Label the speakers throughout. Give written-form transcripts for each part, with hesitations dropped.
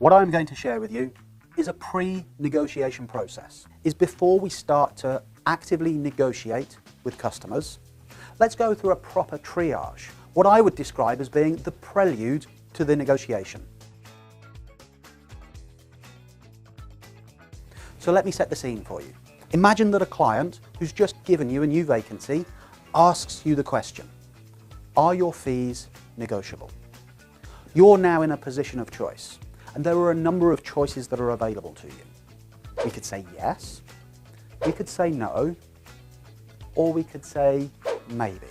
Speaker 1: What I'm going to share with you is a pre-negotiation process. Is before we start to actively negotiate with customers, let's go through a proper triage, what I would describe as being the prelude to the negotiation. So let me set the scene for you. Imagine that a client who's just given you a new vacancy asks you the question, are your fees negotiable? You're now in a position of choice, and there are a number of choices that are available to you. We could say yes, we could say no, or we could say maybe.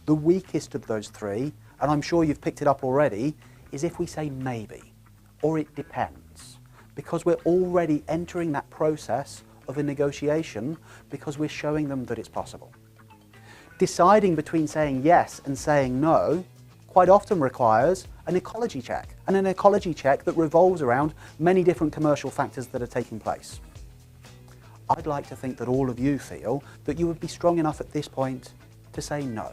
Speaker 1: The weakest of those three, and I'm sure you've picked it up already, is if we say maybe, or it depends, because we're already entering that process of a negotiation because we're showing them that it's possible. Deciding between saying yes and saying no quite often requires an ecology check, and an ecology check that revolves around many different commercial factors that are taking place. I'd like to think that all of you feel that you would be strong enough at this point to say no.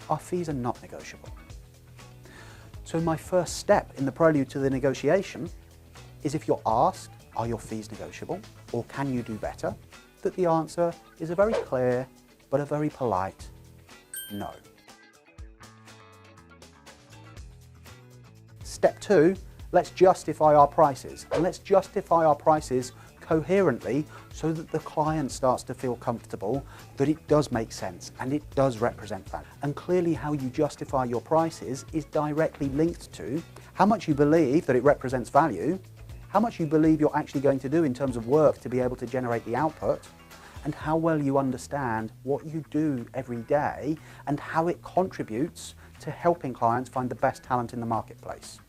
Speaker 1: Our fees are not negotiable. So my first step in the prelude to the negotiation is, if you're asked, are your fees negotiable, or can you do better, that the answer is a very clear but a very polite no. Step two, let's justify our prices, and let's justify our prices coherently so that the client starts to feel comfortable that it does make sense and it does represent value. And clearly how you justify your prices is directly linked to how much you believe that it represents value, how much you believe you're actually going to do in terms of work to be able to generate the output, and how well you understand what you do every day and how it contributes to helping clients find the best talent in the marketplace.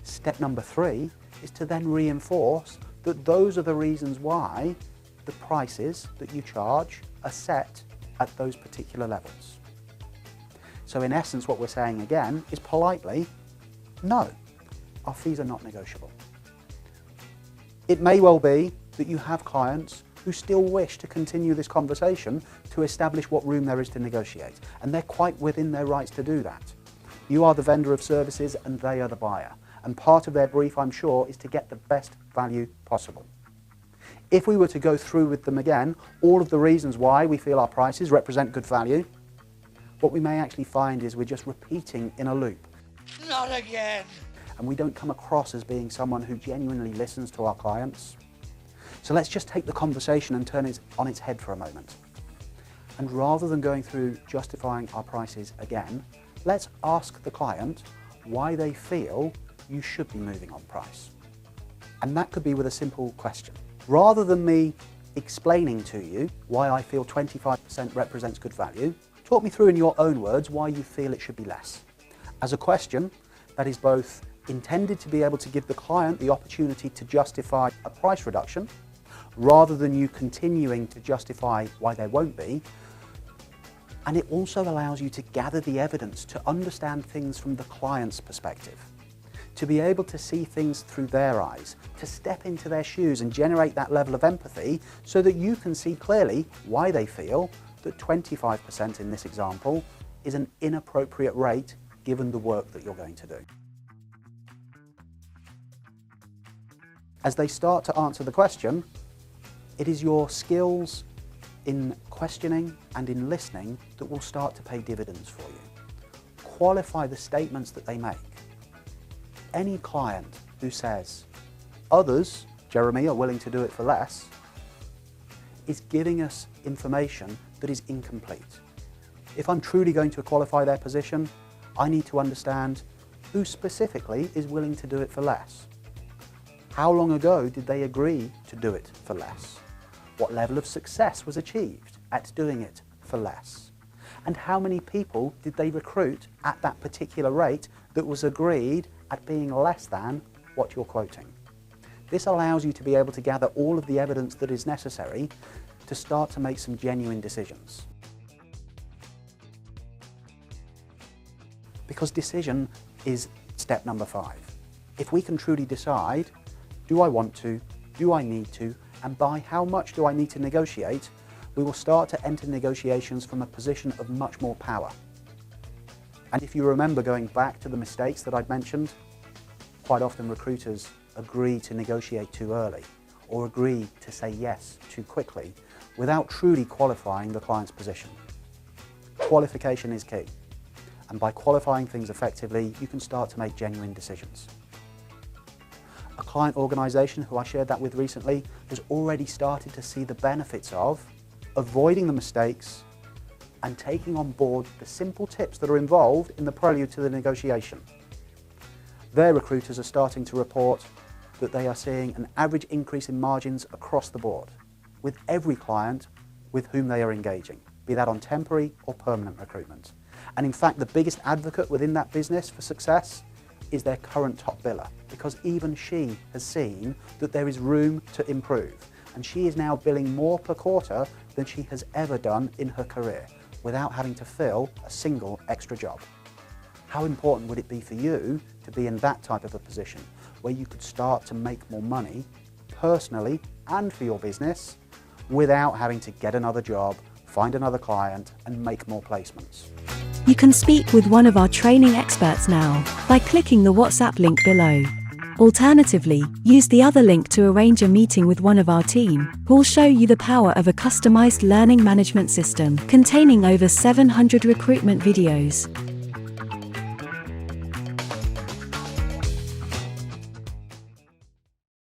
Speaker 1: Step number three is to then reinforce that those are the reasons why the prices that you charge are set at those particular levels. So in essence, what we're saying again is politely, no, our fees are not negotiable. It may well be that you have clients who still wish to continue this conversation to establish what room there is to negotiate, and they're quite within their rights to do that. You are the vendor of services and they are the buyer, and part of their brief, I'm sure, is to get the best value possible. If we were to go through with them again, all of the reasons why we feel our prices represent good value, what we may actually find is we're just repeating in a loop.
Speaker 2: Not again!
Speaker 1: And we don't come across as being someone who genuinely listens to our clients. So let's just take the conversation and turn it on its head for a moment. And rather than going through justifying our prices again, let's ask the client why they feel you should be moving on price. And that could be with a simple question. Rather than me explaining to you why I feel 25% represents good value, talk me through in your own words why you feel it should be less. As a question that is both intended to be able to give the client the opportunity to justify a price reduction, rather than you continuing to justify why there won't be, and it also allows you to gather the evidence to understand things from the client's perspective, to be able to see things through their eyes, to step into their shoes and generate that level of empathy so that you can see clearly why they feel that 25% in this example is an inappropriate rate given the work that you're going to do. As they start to answer the question, it is your skills in questioning and in listening that will start to pay dividends for you. Qualify the statements that they make. Any client who says, others, Jeremy, are willing to do it for less, is giving us information that is incomplete. If I'm truly going to qualify their position, I need to understand who specifically is willing to do it for less. How long ago did they agree to do it for less? What level of success was achieved at doing it for less? And how many people did they recruit at that particular rate that was agreed at being less than what you're quoting? This allows you to be able to gather all of the evidence that is necessary to start to make some genuine decisions. Because decision is step number 5. If we can truly decide, do I want to, do I need to, and by how much do I need to negotiate, we will start to enter negotiations from a position of much more power. And if you remember going back to the mistakes that I'd mentioned, quite often recruiters agree to negotiate too early or agree to say yes too quickly without truly qualifying the client's position. Qualification is key, and by qualifying things effectively, you can start to make genuine decisions. A client organisation who I shared that with recently has already started to see the benefits of avoiding the mistakes and taking on board the simple tips that are involved in the prelude to the negotiation. Their recruiters are starting to report that they are seeing an average increase in margins across the board with every client with whom they are engaging, be that on temporary or permanent recruitment. And in fact, the biggest advocate within that business for success is their current top biller, because even she has seen that there is room to improve. And she is now billing more per quarter than she has ever done in her career without having to fill a single extra job. How important would it be for you to be in that type of a position where you could start to make more money personally and for your business without having to get another job, find another client and make more placements?
Speaker 2: You can speak with one of our training experts now by clicking the WhatsApp link below. Alternatively, use the other link to arrange a meeting with one of our team, who will show you the power of a customized learning management system containing over 700 recruitment videos.